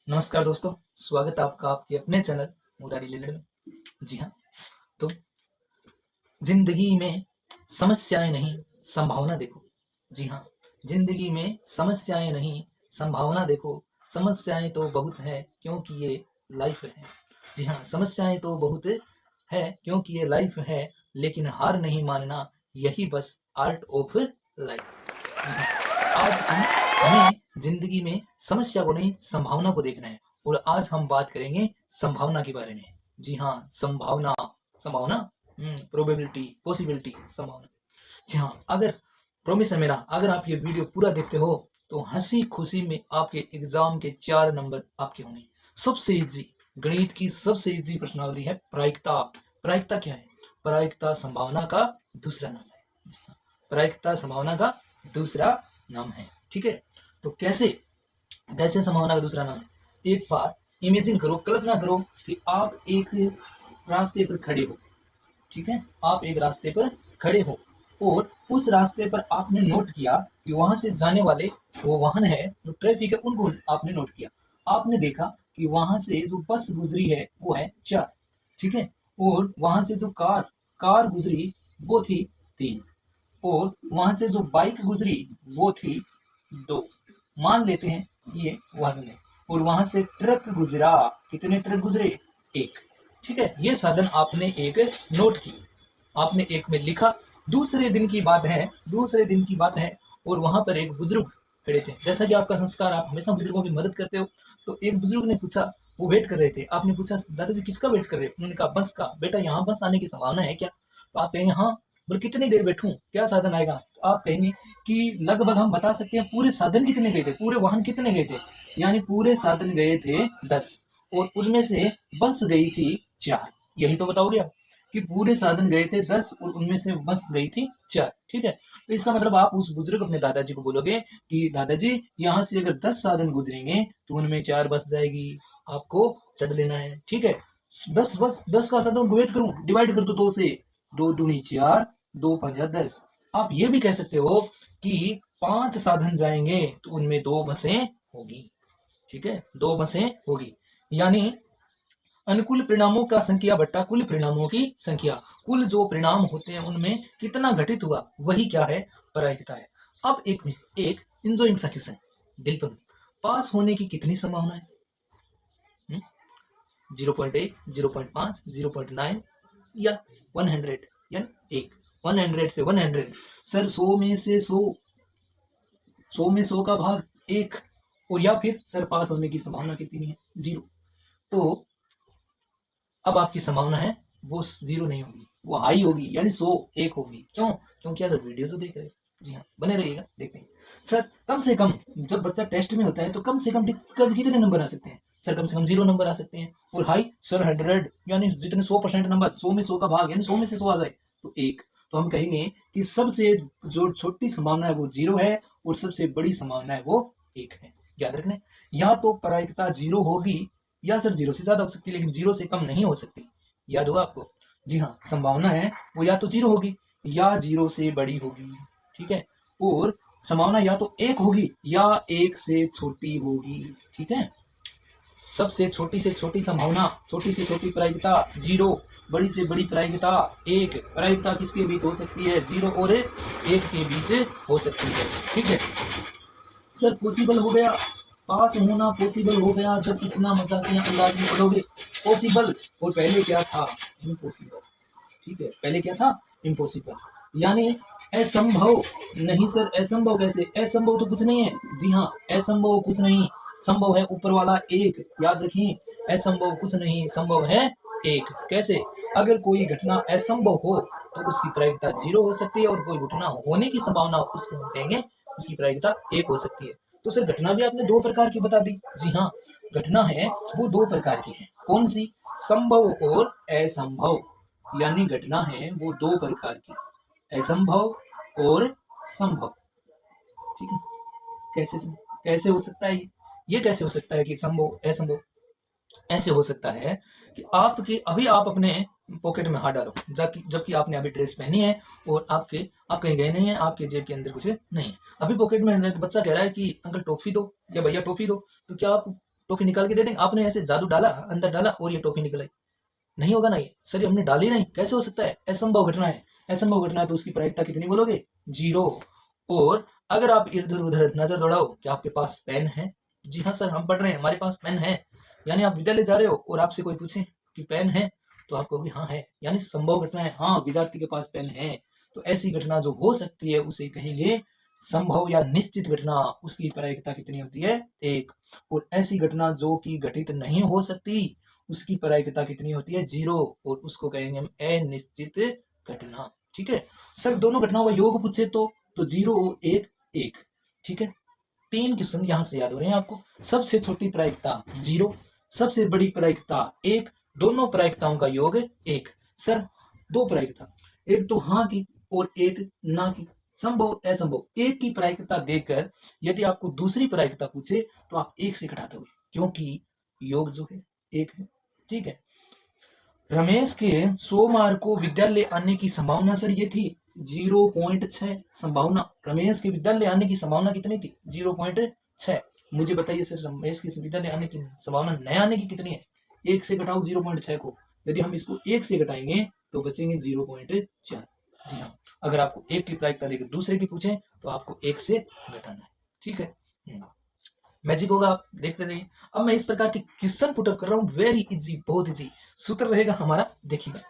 नमस्कार दोस्तों, स्वागत है आपका आपके अपने चैनल मुरारी लिलड़ में। जी हाँ, तो जिंदगी में समस्याएं नहीं, संभावना देखो। जी हाँ, जिंदगी में समस्याएं नहीं, संभावना देखो। समस्याएं तो बहुत है क्योंकि ये लाइफ है। जी हाँ, समस्याएं तो बहुत है क्योंकि ये लाइफ है, लेकिन हार नहीं मानना, यही बस आर्ट ऑफ लाइफ। जी हाँ, आज हमें जिंदगी में समस्या को नहीं, संभावना को देखना है। और आज हम बात करेंगे संभावना के बारे में। जी हाँ, संभावना। संभावना, प्रोबेबिलिटी, पॉसिबिलिटी, संभावना। जी हाँ, अगर प्रॉमिस है मेरा, अगर आप ये वीडियो पूरा देखते हो तो हंसी खुशी में आपके एग्जाम के 4 नंबर आपके होंगे। सबसे इजी, गणित की सबसे इजी प्रश्नावली है प्रायिकता। प्रायिकता क्या है? प्रायिकता संभावना का दूसरा नाम है। जी हाँ, प्रायिकता संभावना का दूसरा नाम है। ठीक है, तो कैसे कैसे संभावना का दूसरा नाम है? एक बार इमेजिन करो, कल्पना करो कि आप एक रास्ते पर खड़े हो। ठीक है, आप एक रास्ते पर खड़े हो और उस रास्ते पर आपने नोट किया कि वहां से जाने वाले वो वाहन है, जो ट्रैफिक है, उनको आपने नोट किया। आपने देखा कि वहां से जो बस गुजरी है वो है 4। ठीक है, और वहां से जो कार कार गुजरी वो थी 3, और वहां से जो बाइक गुजरी वो थी 2। मान लेते हैं ये वजन है। और वहां से ट्रक गुजरा, कितने ट्रक गुजरे? 1। ठीक है, ये साधन आपने एक नोट की, आपने एक में लिखा। दूसरे दिन की बात है और वहां पर एक बुजुर्ग खड़े थे। जैसा कि आपका संस्कार, आप हमेशा बुजुर्गों की मदद करते हो। तो एक बुजुर्ग ने पूछा, वो वेट कर रहे थे। आपने पूछा, दादाजी किसका वेट कर रहे हो? उन्होंने कहा, बस का। बेटा, यहाँ बस आने की संभावना है क्या? तो आप कहेंगे हाँ। बोले, कितनी देर बैठूं, क्या साधन आएगा? तो आप कहेंगे कि लगभग हम बता सकते हैं पूरे साधन कितने गए थे, पूरे वाहन कितने गए थे। यानी पूरे साधन गए थे 10, और उसमें से बस गई थी 4। यही तो बताओगे आप, कि पूरे साधन गए थे 10 और उनमें से बस गई थी 4। ठीक है, तो इसका मतलब आप उस बुजुर्ग अपने दादाजी को बोलोगे कि दादाजी, यहाँ से अगर 10 साधन गुजरेंगे तो उनमें 4 बस जाएगी, आपको चढ़ लेना है। ठीक है, 10 बस, 10 का साधन डिवाइड करूं, डिवाइड कर दो 2 से। 2 दूनी 4, 2 पंजा 10। आप ये भी कह सकते हो कि 5 साधन जाएंगे तो उनमें 2 बसें होगी। ठीक है, 2 बसें होगी। यानी अनुकूल परिणामों का संख्या बट्टा कुल परिणामों की संख्या। कुल जो परिणाम होते हैं उनमें कितना घटित हुआ, वही क्या है? प्रायिकता है। अब एक इंजॉइंग सा क्वेश्चन दिल पर, पास होने की कितनी संभावना है? 0.1, 0.5, 0.9 या 100? यानी 1, 100 से 100। सर 100 में से 100 में 100 का भाग 1। और या फिर सर पास होने की संभावना कितनी है? 0। तो अब आपकी संभावना है वो 0 नहीं होगी, वो हाई होगी, यानी 100 1 होगी। क्यों? क्योंकि अगर वीडियो तो देख रहे हैं। जी हाँ, बने रहिएगा, देखते हैं। सर कम से कम जब बच्चा टेस्ट में होता है तो कम से कम कितने नंबर आ सकते हैं? सर कम से कम 0 नंबर आ सकते हैं। और हाई सर 100, यानी जितने 100% नंबर, 100 में 100 का भाग, यानी 100 में से 100 आ जाए तो 1। तो हम कहेंगे कि सबसे जो छोटी संभावना है वो 0 है और सबसे बड़ी संभावना है वो 1 है। याद रखना, या तो प्रायिकता 0 होगी या सर 0 से ज्यादा हो सकती है, लेकिन 0 से कम नहीं हो सकती। याद होगा आपको? जी हाँ, संभावना है वो या तो 0 होगी या 0 से बड़ी होगी। ठीक है, और संभावना या तो 1 होगी या 1 से छोटी होगी। ठीक है, सबसे छोटी से छोटी संभावना, छोटी से छोटी प्रायिकता 0, बड़ी से बड़ी प्रायिकता 1। प्रायिकता किसके बीच हो सकती है? 0 और 1 के बीच हो सकती है। ठीक है, सर पॉसिबल हो गया, पास होना पॉसिबल हो गया जब इतना मजाकिया अंदाज में पढ़ोगे। पॉसिबल, और पहले क्या था? इम्पॉसिबल। ठीक है, पहले क्या था? इम्पॉसिबल, यानी असंभव। नहीं सर, असंभव कैसे? असंभव तो कुछ नहीं है। जी हाँ, असंभव कुछ नहीं, संभव है ऊपर वाला 1। याद रखिए, असंभव कुछ नहीं, संभव है 1। कैसे? अगर कोई घटना असंभव हो तो उसकी प्रायिकता 0 हो सकती है, और कोई घटना होने की संभावना उसको हम कहेंगे उसकी प्रायिकता 1 हो सकती है। तो सर घटना भी आपने 2 प्रकार की बता दी। जी हाँ, घटना है वो 2 प्रकार की है। कौन सी? संभव और असंभव। यानी घटना है वो 2 प्रकार की, असंभव और संभव। ठीक है, कैसे कैसे हो सकता है ये कैसे हो सकता है कि संभव असंभव? ऐसे हो सकता है कि आपके अभी आप अपने पॉकेट में हाथ डालो, जबकि आपने अभी ड्रेस पहनी है और आप कहीं गए नहीं है, आपके जेब के अंदर कुछ नहीं है। अभी पॉकेट में बच्चा कह रहा है कि अंकल टॉफी दो या भैया टॉफी दो, तो क्या आप टॉफी निकाल के दे देंगे? आपने ऐसे जादू डाला, अंदर डाला और ये टॉफी निकल आई? नहीं होगा ना ये। सर ये हमने डाली नहीं, कैसे हो सकता है? असंभव घटना है। असंभव घटना है तो उसकी प्रायिकता कितनी बोलोगे? 0। और अगर आप इधर उधर नजर दौड़ाओ कि आपके पास पेन है, जी हाँ सर हम पढ़ रहे हैं हमारे पास पेन है, यानी आप विद्यालय जा रहे हो और आपसे कोई पूछे कि पेन है तो आप कहोगे हाँ है, यानी संभव घटना है, हाँ विद्यार्थी के पास पेन है। तो ऐसी घटना जो हो सकती है उसे कहेंगे संभव या निश्चित घटना। उसकी प्रायिकता कितनी होती है? 1। और ऐसी घटना जो कि घटित नहीं हो सकती उसकी प्रायिकता कितनी होती है? 0। और उसको कहेंगे हम अनिश्चित घटना। ठीक है सर, दोनों घटनाओं का योग पूछे तो 0 और 1 1। ठीक है, 3 क्वेश्चन यहां से याद हो रहे हैं आपको। सबसे छोटी प्रायिकता 0, सबसे बड़ी प्रायिकता 1, दोनों प्रायिकताओं का योग 1। सर दो प्रायिकता, एक तो हाँ की और एक ना की, संभव असंभव। एक की प्रायिकता देकर यदि आपको दूसरी प्रायिकता पूछे तो आप 1 से घटा दोगे क्योंकि योग जो है 1 है। ठीक है, रमेश के सोमवार को विद्यालय आने की संभावना सर ये थी 0.6 संभावना। रमेश के विद्यालय आने की संभावना कितनी थी? 0.6। मुझे बताइए सर रमेश के विद्यालय आने की संभावना नए आने की कितनी है? 1 से घटाओ 0.6 को, यदि हम इसको 1 से घटाएंगे तो बचेंगे 0.4। जी हाँ, अगर आपको एक की प्रायिकता देकर दूसरे की पूछे तो आपको 1 से घटाना है। ठीक है, मैजिक होगा, आप देखते रहिए। अब मैं इस प्रकार के क्वेश्चन पुटअप कर रहा हूं, वेरी इजी, बहुत इजी। सूत्र रहेगा हमारा, देखिएगा।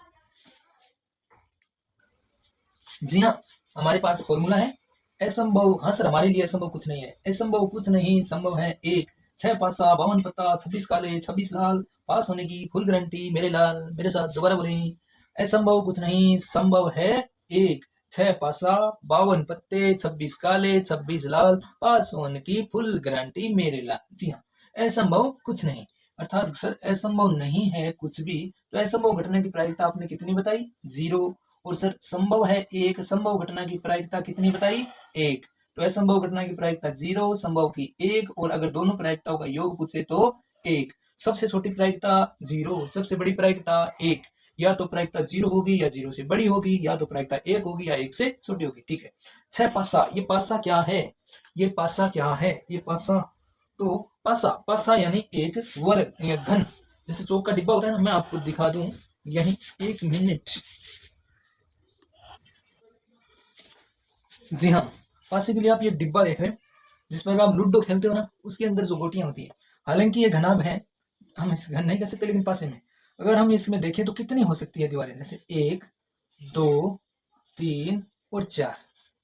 जी हाँ, हमारे पास फॉर्मूला है असंभव। हाँ सर हमारे लिए असंभव कुछ नहीं है, असंभव कुछ नहीं, संभव है 1। 6 पासा 52 पत्ता 26 काले 26 लाल, पास होने की फुल गारंटी मेरे लाल। मेरे साथ दोबारा बोले, असंभव कुछ नहीं, संभव है 1। 6 पासा 52 पत्ते 26 काले 26 लाल, पास होने की फुल गारंटी मेरे लाल। जी हाँ, असंभव कुछ नहीं, अर्थात सर असंभव नहीं है कुछ भी, तो असंभव घटना की प्रायिकता आपने कितनी बताई? 0। और सर संभव है 1, संभव घटना की प्रायिकता कितनी बताई? 1। तो असंभव घटना की प्रायिकता 0, संभव की 1, और अगर दोनों प्रायिकताओं का योग पूछे तो 1। सबसे छोटी प्रायिकता 0, सबसे बड़ी प्रायिकता 1। या तो प्रायिकता 0 होगी या 0 से बड़ी होगी, या तो प्रायिकता 1 होगी या 1 से छोटी होगी। ठीक है, 6 पासा, ये पासा क्या है? ये पासा क्या है? ये पासा, तो पासा, पासा यानी एक वर्ग या घन, जैसे चौक का डिब्बा होता है ना, मैं आपको दिखा दूं यही, 1 मिनट। जी हाँ, पासे के लिए आप ये डिब्बा देख रहे हैं जिस पर आप लूडो खेलते हो ना, उसके अंदर जो गोटियां होती है, हालांकि ये घनाभ है, हम इसे घन नहीं कर सकते, लेकिन पासे में अगर हम इसमें देखें तो कितनी हो सकती है दीवारें? जैसे 1 2 3 और 4,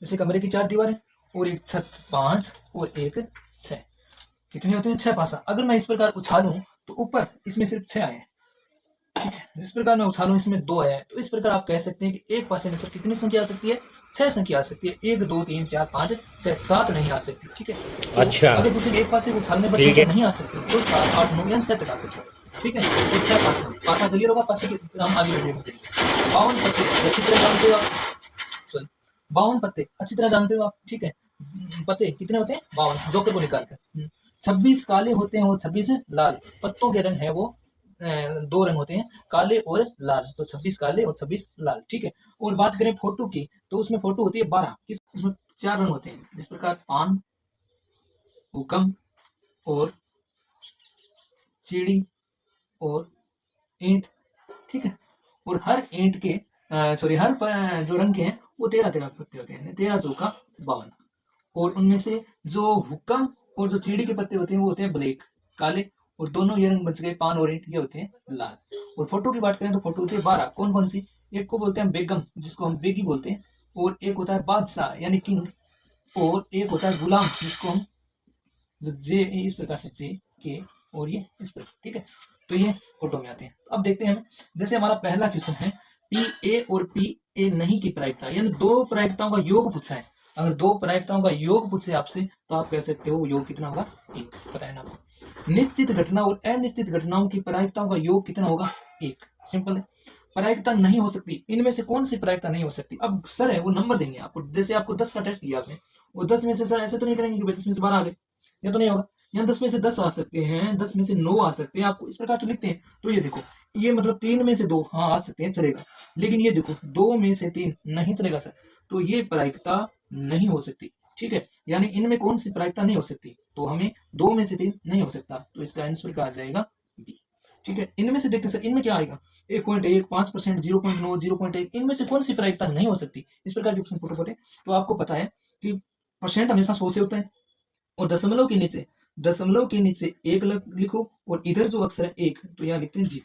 जैसे कमरे की 4 दीवारें, और एक छत 5 और एक 6, कितनी होती है? 6 पासा। अगर मैं इस प्रकार उछालूं तो ऊपर इसमें सिर्फ 6 आए, ठीक है, जिस प्रकार मैं उछालूं इसमें 2 है, तो इस प्रकार आप कह सकते हैं कि एक पासे में सर कितनी संख्या आ सकती है? 6 संख्या आ सकती है। 1 2 3 4 5 6 7 नहीं आ सकती। ठीक है, तो अच्छा, अगर पूछे एक पासे को उछालने पर ठीक संख्या है। नहीं आ सकती तो 7 8 9 या 6 तक आ सकते हैं। ठीक है, तो 6 पासा, पासा क्लियर होगा। पासे के हम आगे बढ़ेंगे। 52 पत्ते अच्छी तरह जानते हो आप, सॉरी 52 पत्ते अच्छी तरह जानते हो आप। ठीक है, पत्ते कितने होते हैं? 52, जोकर को निकाल कर। 26 काले होते हैं और 26 लाल, पत्तों के रंग है वो 2 रंग होते हैं, काले और लाल, तो 26 काले और 26 लाल। ठीक है, और बात करें फोटो की तो उसमें फोटो होती है 12, इसमें 4 रंग होते हैं, जिस प्रकार पान, हुक्म और चीड़ी और ईंट। ठीक है, और हर ईंट के सॉरी हर जो रंग के हैं वो 13 पत्ते होते हैं, 13 चौका 52। और उनमें से जो हुक्म और जो चीड़ी के पत्ते होते हैं वो होते हैं ब्लैक, काले, और दोनों ये रंग बच गए पान और ईंट, ये होते हैं लाल। और फोटो की बात करें तो फोटो होती है 12, कौन कौन सी? एक को बोलते हैं बेगम, जिसको हम बेगी बोलते हैं, और एक होता है बादशाह यानी किंग, और एक होता है गुलाम, जिसको हम जो जे इस प्रकार से जे के, और ये इस प्रकार। ठीक है, तो ये फोटो में आते हैं। अब देखते हैं हम, जैसे हमारा पहला क्वेश्चन है पी ए और पी ए नहीं की प्रायिकता, यानी 2 प्रायिकताओं का योग पूछा है। अगर 2 प्रायिकताओं का योग पूछे आपसे तो आप कह सकते हो योग कितना होगा? 1, पता है ना आपको। निश्चित घटना और अनिश्चित घटनाओं की प्रायिकताओं का योग कितना होगा? 1, सिंपल है। प्रायिकता नहीं हो सकती, इनमें से कौन सी प्रायिकता नहीं हो सकती? अब सर है वो नंबर देंगे आपको, जैसे आपको 10 का टेस्ट किया आपने, वो 10 में से सर ऐसे तो नहीं करेंगे कि 10 में से 12 आ गए, ये तो नहीं होगा। यहाँ 10 में से 10 आ सकते हैं, 10 में से 9 आ सकते हैं, आपको इस प्रकार तो लिखते हैं। तो ये देखो, ये मतलब 3 में से 2 हाँ आ सकते हैं, चलेगा, लेकिन ये देखो 2 में से 3 नहीं चलेगा सर, तो ये प्रायिकता नहीं हो सकती। ठीक है, यानी इनमें कौन सी प्रायिकता नहीं हो सकती? तो हमें 2 में से 3 नहीं हो सकता, तो इसका आंसर क्या आ जाएगा बी। ठीक है, इनमें से देखते हैं सर इनमें क्या आएगा 1.1, 5%, 0.9, 0.1, इनमें से कौन सी प्रायिकता नहीं हो सकती, इस प्रकार के प्रश्न होते हैं। तो आपको पता है कि परसेंट हमेशा 100 से होता है और दशमलव के नीचे 1 लिखो और इधर जो अक्षर है 1, तो यहाँ लिखते हैं 0।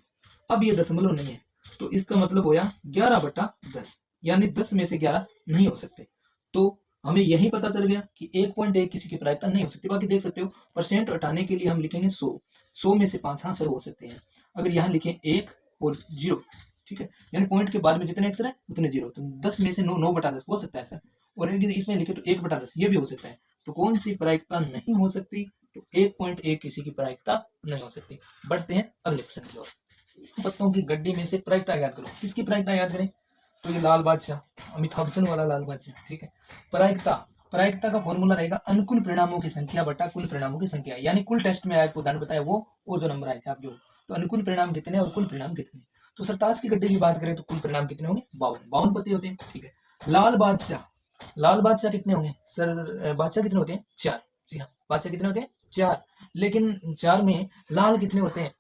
अब ये दशमलव नहीं है, तो इसका मतलब होया 11/10, यानी 10 में से 11 नहीं हो सकते। तो हमें यही पता चल गया कि 1.1 किसी की प्रायिकता नहीं हो सकती। बाकी देख सकते हो परसेंट हटाने के लिए हम लिखेंगे 100 में से 5 हाँ सर हो सकते हैं। अगर यहाँ लिखें 1 और 0, ठीक है, यानी पॉइंट के बाद में जितने अक्षर है उतने 0, तो 10 में से 9/10 हो सकता है सर। और अगर इसमें लिखे तो 1/10 ये भी हो सकता है। तो कौन सी प्रायिकता नहीं हो सकती, तो 1.1 किसी की प्रायिकता नहीं हो सकती। बढ़ते हैं अगले प्रश्न की ओर। पत्तों की गड्डी में से प्रायिकता याद करो। किसकी प्रायिकता याद करें, तो ये लाल बादशाह, अमिताभ बच्चन वाला लाल बादशाह, ठीक है। प्रायिकता का फॉर्मूला रहेगा अनुकूल परिणामों की संख्या बटा कुल परिणामों की संख्या, यानी कुल टेस्ट में आपको उदाहरण बताया वो और जो नंबर आए थे आप जो, तो अनुकूल परिणाम कितने और कुल परिणाम कितने। तो सर टास की गड्डी की बात करें तो कुल परिणाम कितने होंगे 52 पत्ते होते हैं, ठीक है। लाल बादशाह कितने होंगे सर, बादशाह कितने होते हैं 4, जी हाँ बादशाह कितने होते हैं 4, लेकिन 4 में लाल कितने होते हैं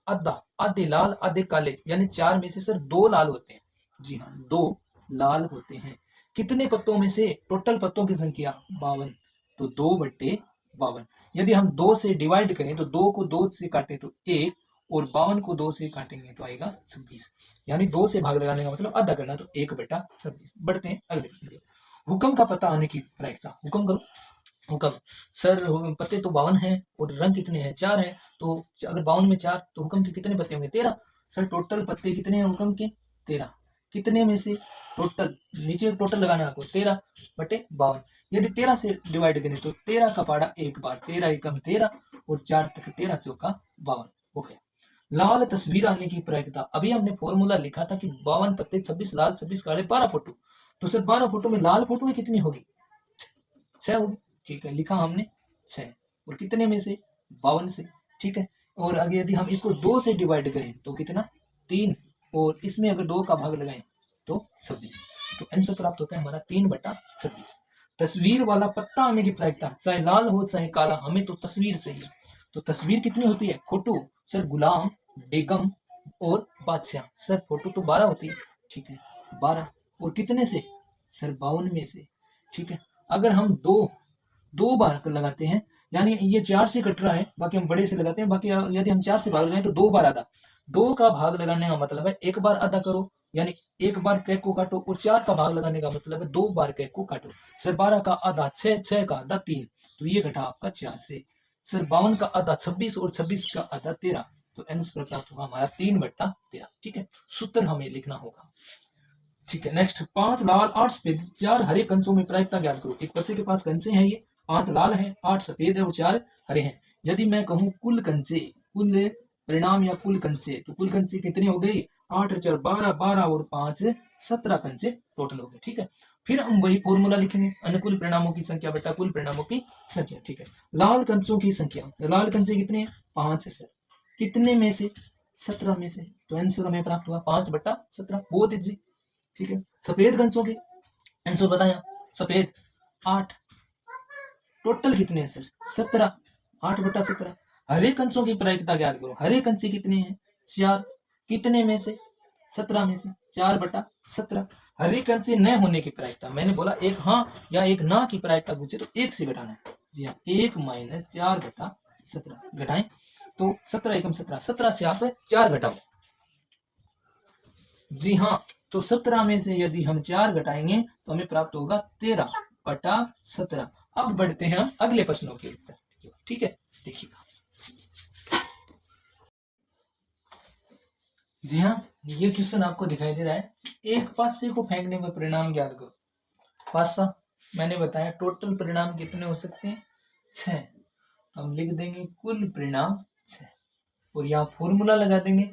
आधे लाल आधे काले, यानी 4 में से सर 2 लाल होते हैं, जी हाँ 2 लाल होते हैं। कितने पत्तों में से, टोटल पत्तों की संख्या 52, तो 2/52। यदि हम 2 से डिवाइड करें तो 2 को 2 से काटे तो 1 और 52 को 2 से काटेंगे तो आएगा 26, यानी 2 से भाग लगाने का मतलब आधा करना, तो 1/26। बढ़ते हैं अगले प्रश्न की। हुक्म का पता आने की प्रायिकता, हुक्म करो। हुक्म सर पत्ते तो 52 हैं और रंग कितने हैं 4 हैं, तो अगर 52 में 4 तो हुक्म के कितने पत्ते होंगे 13। सर टोटल पत्ते कितने हैं हुक्म के 13, कितने में से टोटल, नीचे टोटल लगाना आपको 13/52। यदि 13 से डिवाइड करें तो 13 का पाड़ा 1 बार, 13 एकम 13 और 4 तक 13 चौका 52 हो गया। लाल तस्वीर आने की प्रायिकता, अभी हमने फॉर्मूला लिखा था कि 52 पत्ते 26 लाल 26 काले 12 फोटो, तो सर 12 फोटो में लाल फोटो कितनी होगी 6 होगी, ठीक है, लिखा हमने 6 और कितने में से 52 से, ठीक है। और आगे यदि हम इसको 2 से डिवाइड करें तो कितना 3, और इसमें अगर 2 का भाग लगाएं तो 26, तो आंसर प्राप्त होता है हमारा 3/26। तस्वीर वाला पत्ता आने की प्रायिकता, चाहे लाल हो चाहे काला, हमें तो तस्वीर चाहिए। तो तस्वीर कितनी होती है फोटो, सर गुलाम, बेगम और बादशाह, सर फोटो तो 12 होती है, ठीक है 12, और कितने से सर 52 में से, ठीक है। अगर हम दो बार लगाते हैं, यानी ये 4 से कट रहा है, बाकी हम बड़े से लगाते हैं, बाकी यदि हम 4 से भाग लगाएं तो 2 बार आधा, 2 का भाग लगाने का मतलब है 1 बार आधा करो, यानी 1 बार कैक को काटो, और 4 का भाग लगाने का मतलब है 2 बार कैक को काटो। सर 12 का आधा 6, 6 का आधा 3, तो ये घटा आपका 4 से। सर 52 का आधा 26 और 26 का आधा 13, तो आंसर प्राप्त होगा हमारा 3/13, ठीक है। सूत्र हमें लिखना होगा, ठीक है। नेक्स्ट 5 लाल 8 सफेद 4 हरे कंचों में प्रायिकता ज्ञात करो। एक बच्चे के पास कंचे हैं, ये 5 लाल हैं, 8 सफेद है और 4 हरे हैं। यदि मैं कहूं कुल कंचे, कुल परिणाम या कुल कंचे, तो कुल कंचे कितने हो गए 8 और 4 12, 12 और 5 17 कंचे टोटल हो गए, ठीक है। फिर हम वही फॉर्मूला लिखेंगे, अनुकूल परिणामों की संख्या बटा कुल परिणामों की संख्या, ठीक है। लाल कंचों की संख्या, लाल कंचे कितने हैं 5 है सर, कितने में से 17 में से, तो आंसर हमें प्राप्त हुआ 5/17, बहुत इजी, ठीक है। सफेद कंचों के आंसर बताया, सफेद 8, टोटल कितने हैं सर 17, 8/17। हरे कंचों की प्रायिकता ज्ञात करो, हरे कंचे कितने हैं 4, कितने में से 17 में से, 4/17। हरे कंचे न होने की प्रायिकता, मैंने बोला एक हाँ या एक ना की प्रायिकता पूछे तो 1 से घटाना है, जी हाँ 1 - 4/17 घटाएं तो 17 एकम 17, 17 से आप 4 घटाओ, जी हाँ, तो 17 में से यदि हम 4 घटाएंगे तो हमें प्राप्त होगा 13/17। अब बढ़ते हैं हम अगले प्रश्नों के उत्तर, ठीक है, देखिएगा। जी हाँ, ये क्वेश्चन आपको दिखाई दे रहा है, एक पासे को फेंकने का परिणाम ज्ञात करो। पासा मैंने बताया टोटल परिणाम कितने हो सकते हैं 6, हम लिख देंगे कुल परिणाम 6, और यहाँ फॉर्मूला लगा देंगे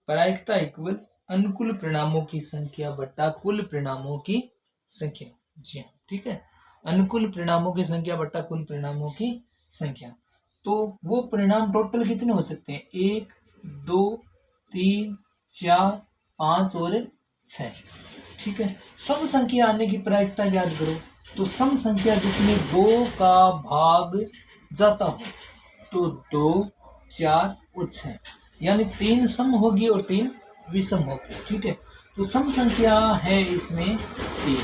प्रायिकता इक्वल अनुकूल परिणामों की संख्या बटा कुल परिणामों की संख्या, जी हाँ ठीक है, अनुकूल परिणामों की संख्या बटा कुल परिणामों की संख्या। तो वो परिणाम टोटल कितने हो सकते हैं 1 2 3 4 5 और 6, ठीक है। सम संख्या आने की प्रायिकता याद करो, तो सम संख्या जिसमें 2 का भाग जाता हो, तो 2, 4 और 6, यानी 3 सम होगी और 3 विषम होगी। ठीक है, तो सम संख्या है इसमें 3,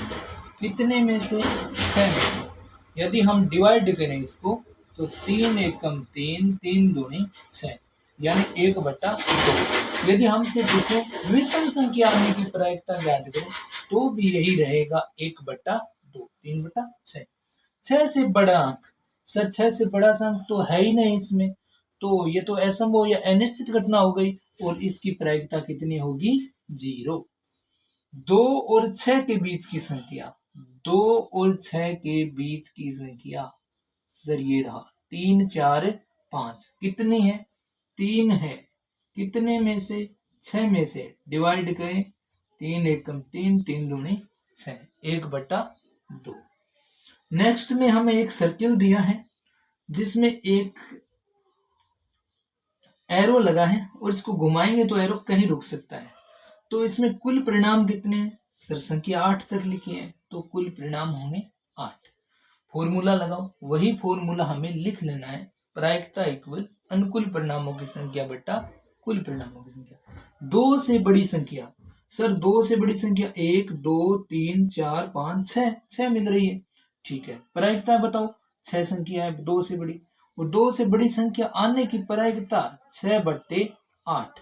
कितने में से? 6 में से। यदि हम डिवाइड करें इसको तो 3 एकम 3, 3 दूनी 6, यानी 1/2। यदि हमसे पूछे विषम संख्या आने की प्रायिकता ज्ञात करो तो भी यही रहेगा 1/2, 3/6। 6 से बड़ा अंक, सर 6 से बड़ा अंक तो है ही नहीं इसमें, तो ये तो असंभव या अनिश्चित घटना हो गई और इसकी प्रायिकता कितनी होगी? 0। 2 और 6 के बीच की संख्या, 2 और 6 के बीच की संख्या सर ये रहा 3, 4, 5, कितनी है? 3 है, कितने में से? 6 में से। डिवाइड करें, 3 एकम 3, 3 दूनी 6, 1/2। नेक्स्ट में हमें एक सर्किल दिया है जिसमें एक एरो लगा है और इसको घुमाएंगे तो एरो कहीं रुक सकता है। तो इसमें कुल परिणाम कितने हैं? सर संख्या 8 तक लिखी है, तो कुल परिणाम होंगे 8। फॉर्मूला लगाओ, वही फॉर्मूला हमें लिख लेना है, प्रायिकता इक्वल अनुकूल परिणामों की संख्या बटा कुल परिणामों की संख्या। 2 से बड़ी संख्या, सर 2 से बड़ी संख्या 1, 2, 3, 4, 5, 6 मिल रही है। ठीक है, प्रायिकता बताओ। 6 संख्या है 2 से बड़ी, और 2 से बड़ी संख्या आने की प्रायिकता 6/8।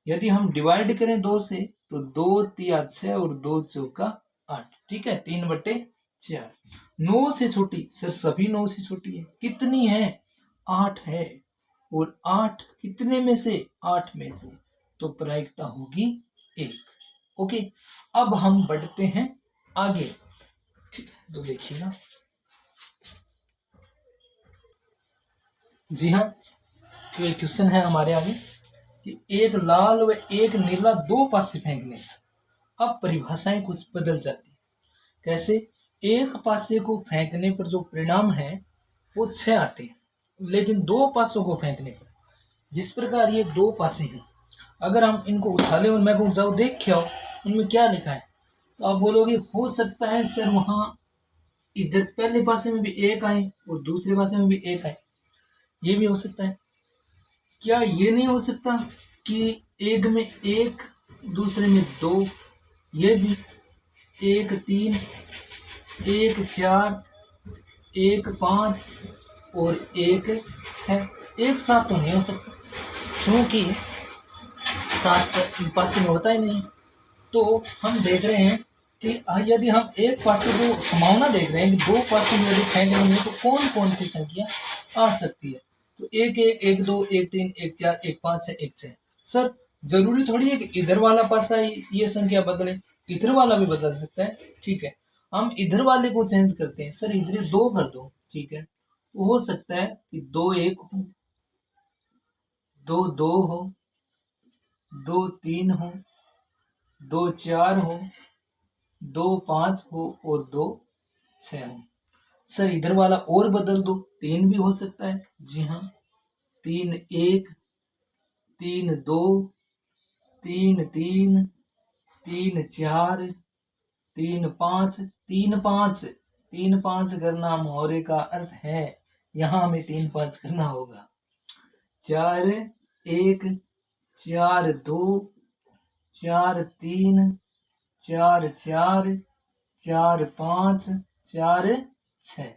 यदि हम डिवाइड करें 2 से तो 2 तिया 6 और 2 चौका 8। ठीक है, 3/4। 9 से छोटी, सर सभी 9 से छोटी है, कितनी है? 8 है, और 8 कितने में से? 8 में से, तो प्रायिकता होगी 1। ओके, अब हम बढ़ते हैं आगे। ठीक है, तो देखिए ना, जी हाँ, तो एक क्वेश्चन है हमारे आगे कि एक लाल व एक नीला 2 पासे फेंकने का। अब परिभाषाएं कुछ बदल जाती है। कैसे? एक पासे को फेंकने पर जो परिणाम है वो 6 आते हैं, लेकिन 2 पासों को फेंकने पर, जिस प्रकार ये 2 पासे हैं, अगर हम इनको उठा लें और मैं कहूँ जाओ देख के आओ उनमें क्या लिखा है, तो आप बोलोगे हो सकता है सर वहाँ इधर पहले पासे में भी 1 आए और दूसरे पासे में भी 1 आए, ये भी हो सकता है। क्या ये नहीं हो सकता कि एक में 1 दूसरे में 2, ये भी 1, 3, 1, 4, 1, 5 और 1, 6 एक साथ तो नहीं हो सकता, क्योंकि 7 पासे में होता ही नहीं। तो हम देख रहे हैं कि यदि हम एक पासे को संभावना देख रहे हैं कि 2 पासे में यदि फेंक लेंगे तो कौन कौन सी संख्या आ सकती है, तो 1, 1, 1, 2, 1, 3, 1, 4, 1, 5 है, 1, 6। सर जरूरी थोड़ी है कि इधर वाला पासा ये संख्या बदले, इधर वाला भी बदल सकता है। ठीक है, हम इधर वाले को चेंज करते हैं, सर इधर 2 कर दो। ठीक है, तो हो सकता है कि 2, 1 हो, 2, 2 हो, 2, 3 हो, 2, 4 हो, 2, 5 हो और 2, 6 हो। सर इधर वाला और बदल दो, 3 भी हो सकता है। जी हाँ, 3, 1, 3, 2, 3, 3, 3, 4, 3, 5, 3, 5, 3, 5 करना मोहरे का अर्थ है, यहाँ हमें 3, 5 करना होगा। 4, 1, 4, 2, 4, 3, 4, 4, 4, 5, 4, 6।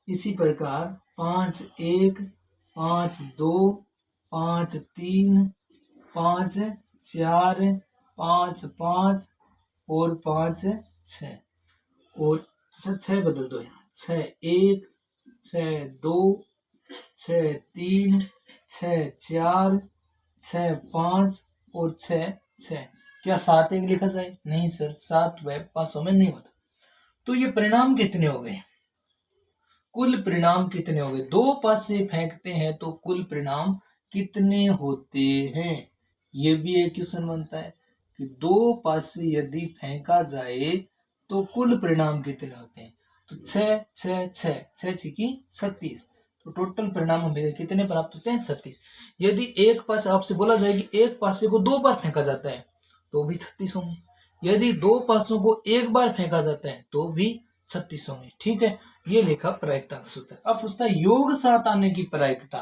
इसी प्रकार 5, 1, 5, 2, 5, 3, 5, 4, 5, 5 और 5, 6 और सर 6 बदल दो यहाँ, 6, 1, 6, 2, 6, 3, 6, 4, 6, 5 और 6, 6। क्या 7 1 लिखा जाए? नहीं सर, 7 व पासों में नहीं होता। तो ये परिणाम कितने हो गए? कुल परिणाम कितने हो गए? 2 पासे फेंकते हैं तो कुल परिणाम कितने होते हैं? ये भी एक क्वेश्चन बनता है कि 2 पासे यदि फेंका जाए तो कुल परिणाम कितने होते हैं? तो 6, 6, 6, 6 की 36, तो टोटल परिणाम हमें कितने प्राप्त होते हैं? 36। यदि एक पासे आपसे बोला जाए कि एक पासे को 2 बार फेंका जाता है तो भी 36 होंगे, यदि 2 पासों को 1 बार फेंका जाता है तो भी 36 होंगे। ठीक है, ये लिखा प्रायिकता का सूत्र। अब पूछता है योग साथ आने की प्रायिकता।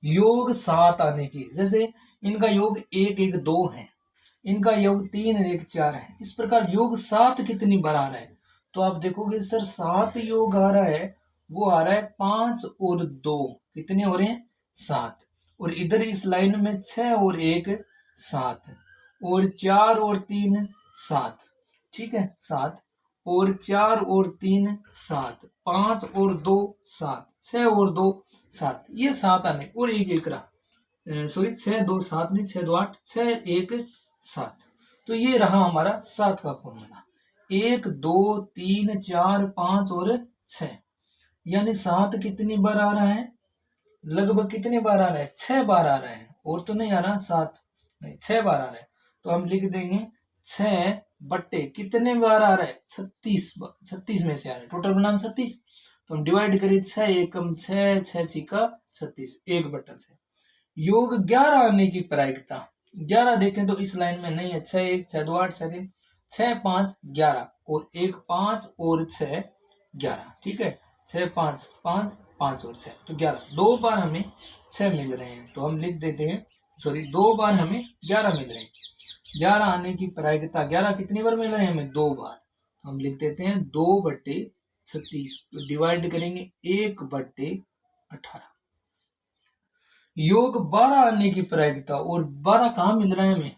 योग 7 आने की, जैसे इनका योग 1 1 2 है, इनका योग 3 1 4 है, इस प्रकार योग 7 कितनी बार आ रहा है? तो आप देखोगे सर 7 योग आ रहा है, वो आ रहा है 5 और 2, कितने हो रहे हैं? 7। और इधर इस लाइन में 6 और 1 7, और 4 और 3 7, ठीक है 7, और 4 और 3 7, 5 और 2 7, 6 और 2 7, ये 7 आने, और एक एक रहा, सॉरी 6 2 7 नहीं, 6 2 8, 6 1 7। तो ये रहा हमारा 7 का फॉर्मूला, 1 2 3 4 5 और 6, यानी 7 कितनी बार आ रहा है? लगभग कितने बार आ रहा है? 6 बार आ रहा है, और तो नहीं आ रहा 7, नहीं 6 बार आ रहा है। तो हम लिख देंगे 6 बट्टे कितने बार आ रहा है? 36 36 में से आ रहा है, टोटल बनाम 36। तो हम डिवाइड करिए, 6 एकम 6, 6 छिका 36, 1/6। योग 11 आने की प्रायिकता, 11 देखें तो इस लाइन में नहीं है, 6 1 6 2 8 6 3 6 5 11, और 1 5 और 6 11, ठीक है 6 5 5 5 और 6, तो 11, 2 बार हमें 6 मिल रहे हैं, तो हम लिख देते हैं, सॉरी 2 बार हमें 11 मिल रहे हैं। 11 आने की प्रायिकता, 11 कितनी बार मिल रहे हैं हमें? 2 बार। हम लिख देते हैं 2/36, तो डिवाइड करेंगे 1/18। योग 12 आने की प्रायिकता, और 12 कहाँ मिल रहा है हमें?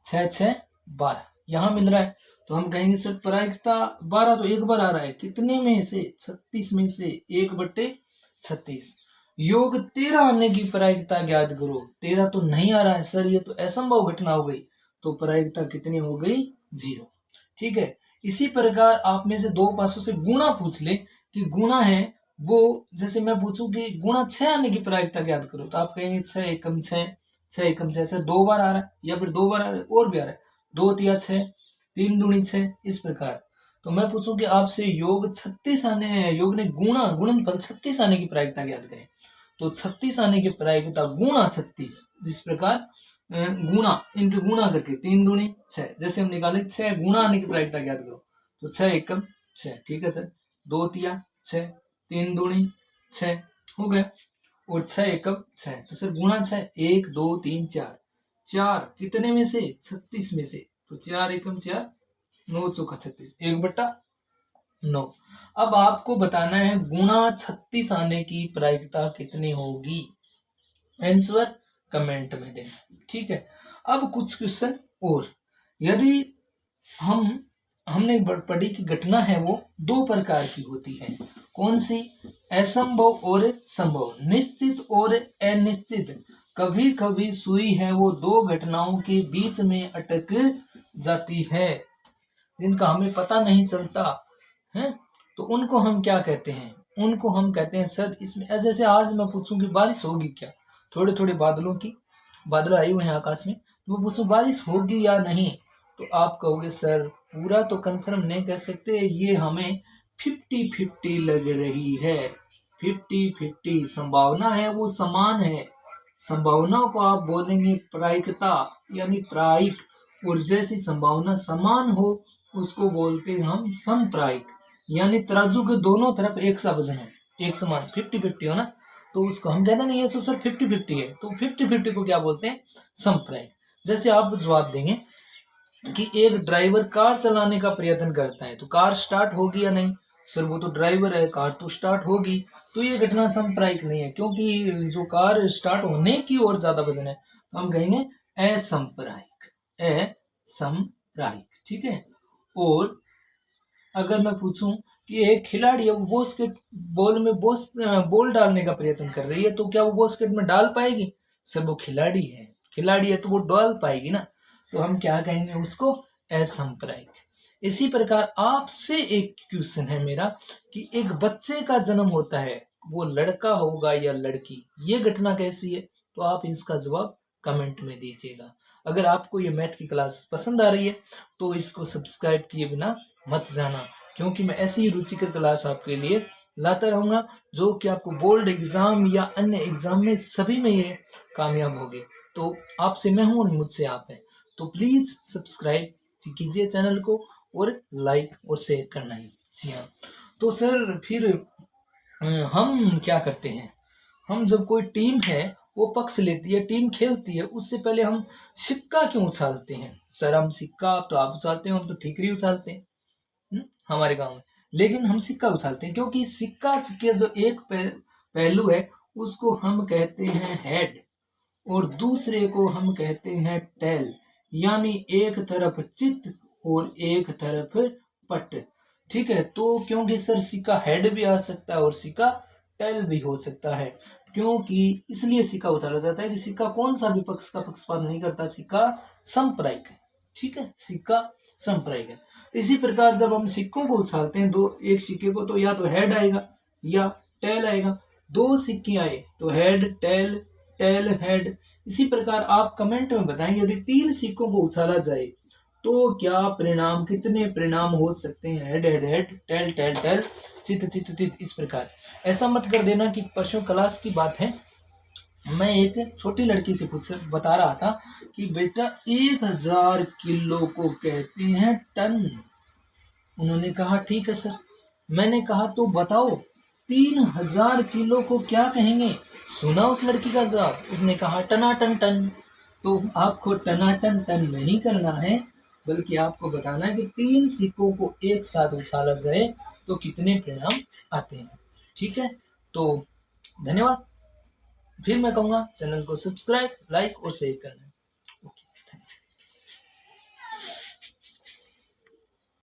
6 6 12 यहाँ मिल रहा है, तो हम कहेंगे सर प्रायिकता 12 तो एक बार आ रहा है, कितने में से? 36 में से, 1/36। योग 13 आने की प्रायिकता ज्ञात करो। 13 तो नहीं आ रहा है सर, ये तो असंभव घटना हो गई, तो प्रायिकता कितनी हो गई? 0, ठीक है। इसी प्रकार आप में से 2 पासों से गुणा पूछ ले कि गुणा है वो, जैसे मैं पूछूं कि गुणा 6 आने की प्रायिकता ज्ञात करो, तो आप कहेंगे 6 एकम 6, 6 एकम 6, सर 2 बार आ रहा है, या फिर 2 बार आ रहा है, और भी आ रहा है, 2 तिया 6, 3 दूनी 6, इस प्रकार। तो मैं पूछूं कि आपसे योग 36 आने, योग ने गुणनफल 36 आने की प्रायिकता ज्ञात करें, तो 36 आने की प्रायिकता गुणा 36, जिस प्रकार गुणा, इनके गुणा करके 3 दूनी 6, जैसे हम निकाले 6 गुणा आने की प्रायिकता ज्ञात करो, तो 6 एकम 6, ठीक है सर, 2 तिया 6, 3 दूनी 6 हो गया, और 6 एकम 6, तो सर गुणा 6, 1 2 3 4, 4 कितने में से? 36 में से, तो 4 एकम 4, 9 चौका 36, 1/9। अब आपको बताना है गुणा 36 आने की प्रायिकता कितनी होगी, आंसर कमेंट में देना, ठीक है। अब कुछ क्वेश्चन और, यदि हमने पढ़ी की घटना है वो 2 प्रकार की होती है, कौन सी? असंभव और संभव, निश्चित और अनिश्चित। कभी कभी सुई है वो 2 घटनाओं के बीच में अटक जाती है, जिनका हमें पता नहीं चलता है, तो उनको हम क्या कहते हैं? उनको हम कहते हैं सर, इसमें जैसे आज मैं पूछूं कि बारिश होगी क्या, थोड़े थोड़े बादल आए हुए हैं आकाश में, तो मैं पूछूं बारिश होगी या नहीं, तो आप कहोगे सर पूरा तो कंफर्म नहीं कह सकते, ये हमें 50-50 लग रही है, 50-50 संभावना है वो समान है। संभावनाओं को आप बोलेंगे प्रायिकता, यानी प्रायिक, और जैसी संभावना समान हो उसको बोलते हैं हम समप्रायिक, यानी तराजू के दोनों तरफ एक सा वजन है, एक समान, 50-50 हो ना, तो उसको हम कहते नहीं है तो सर 50-50 है, तो 50-50 को क्या बोलते हैं? समप्रायिक। जैसे आप जवाब देंगे कि एक ड्राइवर कार चलाने का प्रयत्न करता है, तो कार स्टार्ट होगी या नहीं? सर वो तो ड्राइवर है, कार तो स्टार्ट होगी, तो ये घटना समप्रायिक नहीं है, क्योंकि जो कार स्टार्ट होने की ओर ज्यादा वजन है, तो हम कहेंगे असंप्रायिक, असंप्रायिक, ठीक है। और अगर मैं पूछूं कि एक खिलाड़ी है वो बास्केट बॉल में बॉल डालने का प्रयत्न कर रही है, तो क्या वो बास्केट में डाल पाएगी? सर वो खिलाड़ी है तो वो डाल पाएगी ना, तो हम क्या कहेंगे उसको? असंप्रायिक। इसी प्रकार आपसे एक क्वेश्चन है मेरा कि एक बच्चे का जन्म होता है, वो लड़का होगा या लड़की, ये घटना कैसी है? तो आप इसका जवाब कमेंट में दीजिएगा। अगर आपको ये मैथ की क्लास पसंद आ रही है तो इसको सब्सक्राइब किए बिना मत जाना, क्योंकि मैं ऐसी ही रुचिकर क्लास आपके लिए लाता रहूंगा, जो कि आपको बोर्ड एग्जाम या अन्य एग्जाम में सभी में ये कामयाब होगे। तो आपसे मैं हूं और मुझसे आप हैं, तो प्लीज सब्सक्राइब कीजिए चैनल को, और लाइक और शेयर करना है। जी हाँ, तो सर फिर हम क्या करते हैं? हम जब कोई टीम है वो पक्ष लेती है, टीम खेलती है, उससे पहले हम सिक्का क्यों उछालते हैं? सर हम सिक्का तो आप उछालते हो, हम तो ठीकरी उछालते हैं हमारे गांव में, लेकिन हम सिक्का उछालते हैं क्योंकि सिक्का के जो एक पहलू है उसको हम कहते हैं हेड और दूसरे को हम कहते हैं टेल, यानी एक तरफ चित और एक तरफ पट। ठीक है, तो क्योंकि सर सिक्का हेड भी आ सकता है और सिक्का टेल भी हो सकता है, क्योंकि इसलिए सिक्का उछाला जाता है कि सिक्का कौन सा भी पक्ष का पक्षपात नहीं करता, सिक्का सांप्रदायिक है। ठीक है, सिक्का सांप्रदायिक है। इसी प्रकार जब हम सिक्कों को उछालते हैं, दो एक सिक्के को तो या तो हेड आएगा या टेल आएगा, दो सिक्के आए तो हेड टेल टेल हेड। इसी प्रकार आप कमेंट में बताएं यदि 3 सिक्कों को उछाला जाए तो क्या परिणाम, कितने परिणाम हो सकते हैं? Head head head tail tail tail चित चित चित। इस प्रकार ऐसा मत कर देना कि परसों क्लास की बात है, मैं एक छोटी लड़की से बता रहा था कि बेटा 1000 किलो को कहते हैं टन। उन्होंने कहा ठीक है सर। मैंने कहा तो बताओ 3000 किलो को क्या कहेंगे? सुना उस लड़की का जवाब, उसने कहा टनाटन टन। तो आपको टनाटन टन नहीं करना है, बल्कि आपको बताना है कि 3 सिक्कों को एक साथ उछाला जाए तो कितने परिणाम आते हैं। ठीक है, तो धन्यवाद। फिर मैं कहूँगा चैनल को सब्सक्राइब, लाइक और शेयर करना।